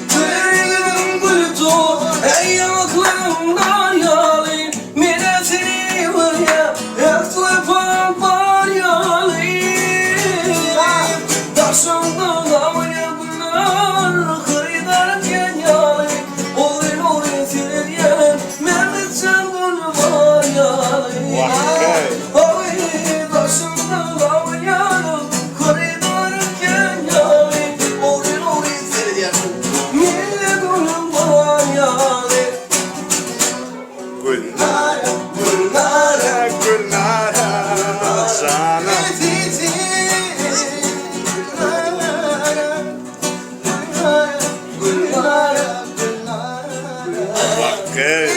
Gülüm gülüp ey yanaklarımdan yalayım. Mine seni var ya yaktı var yalayım. Taşımdan damaya bunlar kıyıdarken yalayım. Olayın olayın senin yerim Mehmet Can bunu var yalayım. Oy taşımdan damaya kıyıdarken yalayım. Olayın olayın senin yerim Mehmet Can var yalayım. Gülnara, Gülnara, Gülnara, sana. Vakit.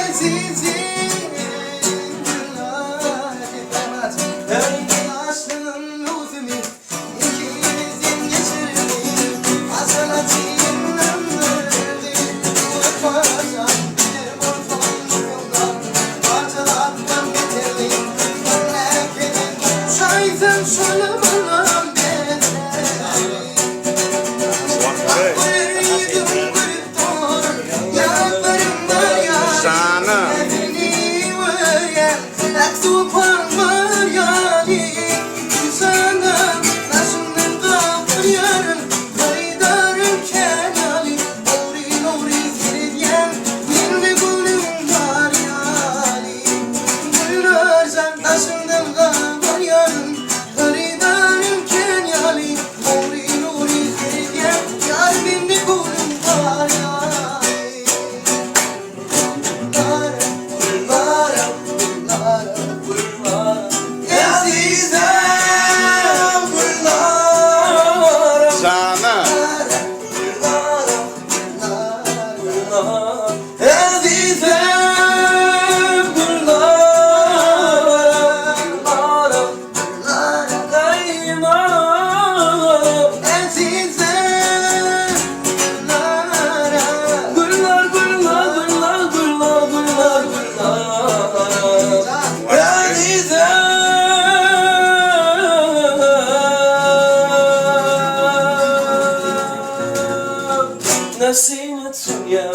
Sana. Sana. نسينا الدنيا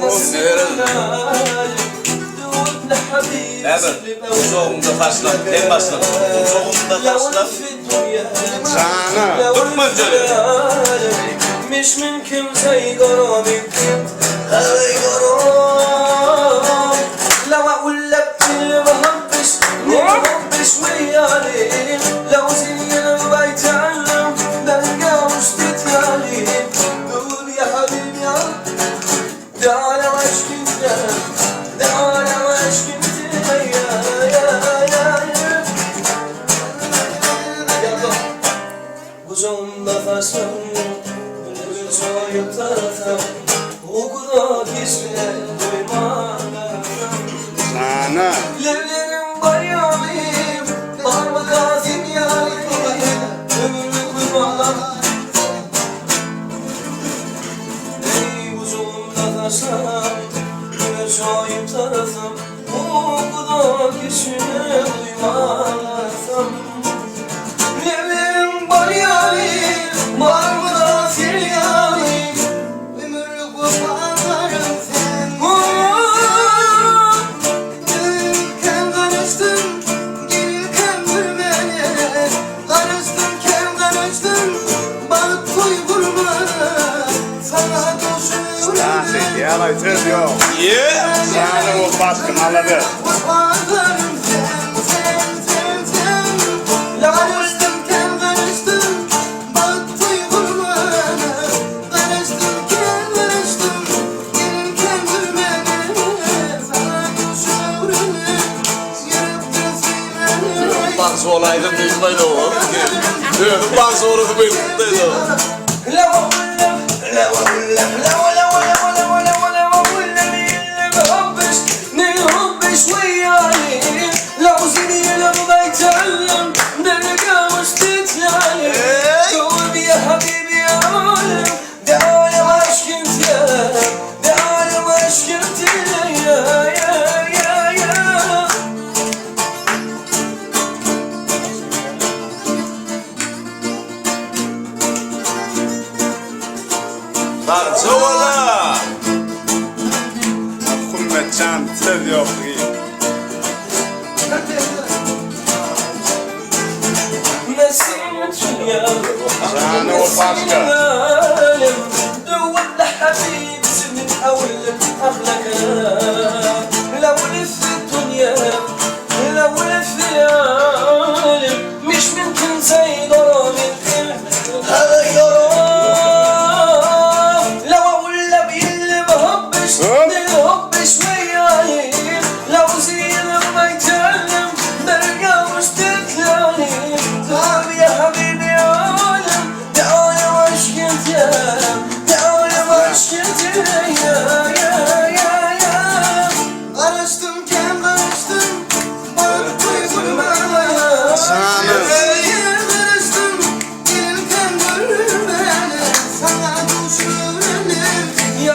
نسينا دورنا حبيبي Evet, uzağımda taşlan, en baştan. Uzağımda taşlan. Sana. Tutma canım. مش ممكن زي غرامي هاي غرام لو اقول لك اللي بحبش ويالي لو زين بيتعلم بلقى مش تتعلم قول يا حبيبي تعال واشكي تعال واشكي Uzağımda taşlan Gönül soyup tarafım O kadar kişiler duymadım Sana. Levlerim var yalim Parmakazim yalim Ömürlük kurbanım Ey uzağımda taşlan Gönül soyup tarafım O kadar kişiler duymadım Levlerim var yalim Marmara siryalim Ömürlük kurbanlarım sen Gelirken karıştın Gelirken beni Karıştın Balık koy vurmana Sana koşuyorum Sana. Yalan söz yok. Yeah. Sana o baskın aladı. Kurbanlarım sen Karıştın Balık koy vurmana Karıştın Gelirken beni Sana koşuyorum Yarıptın seni Bazı olayda bilmeyle o. Bazı orada bilmeyle o. Barcelona. Hükümet can tez yok. نسيت يا Canı o başka. ولا حبيب من أول أخلقها لو لف الدنيا لو لف العالم مش ممكن زي غرام القلب هذا غرام لو أقول لك اللي بهبش نهبش وياي لو زين ما يتعلم برجع مش تتلاني تعال يا حبيبي يا عالم تعال وش كنت يا تعال وش كنت يا Karıştım kem karıştım baktım gülmeme Canı. Karıştım gelirken gülmeme sana düşürürüm يا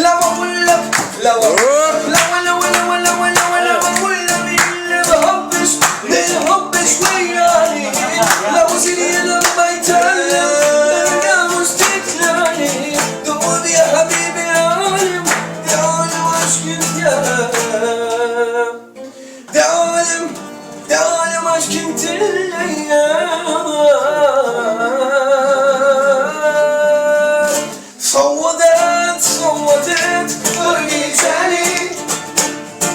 لو أقول لك لو أقول لك اللي بهبش نهبش وياي لو زين لما يتعلم برجع مش تتلاني قول يا حبيبي يا عالم يا عالم وش كنت يا عالم يا عالم وش كنت الايام صوتت ورقيتني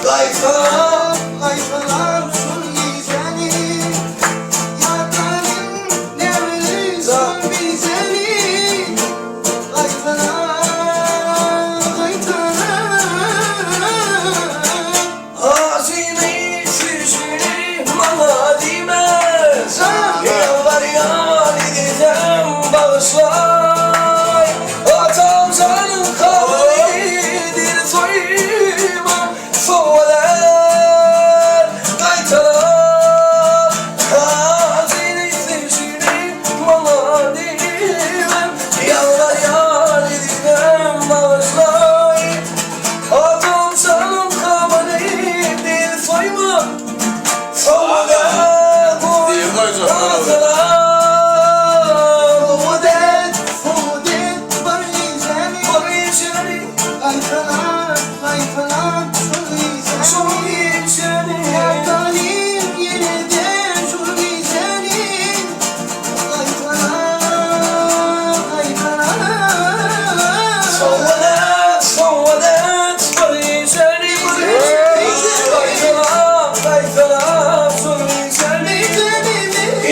ضيفها Ayfalar sun gizeni Yakanın devri sun bizeni Ayfalar Hazine sürüşünü bana değmez Yalvar yar edeceğim bağışlay Atam canım kavlidir soyma Soğular kaytalar Hazine sürüşünü bana değmez Yalvar yar edeceğim bağışlay Atam canım kavlidir soyma Soğular Değil koyacağım. kaytalar Mudet, mudet barışeni Barışani Ayfalar sun gizeni Yakanın yeniden sun gizeni Ayfalar Soğular barışani Kaytalar barışani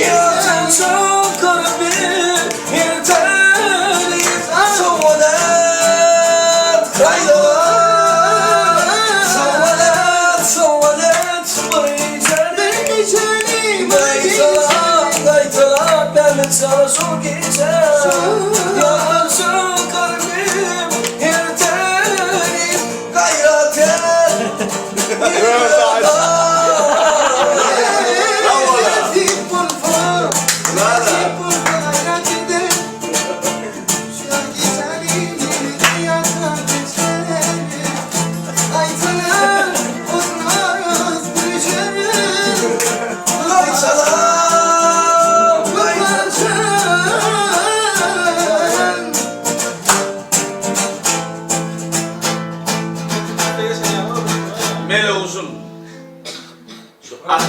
Yardım çok kalbim yeterli Soğular kaytalar Soğular barışani Kaytalar ben sana son geçer Yardım çok kalbim yeterli Gayret et Mele uzun. Şu an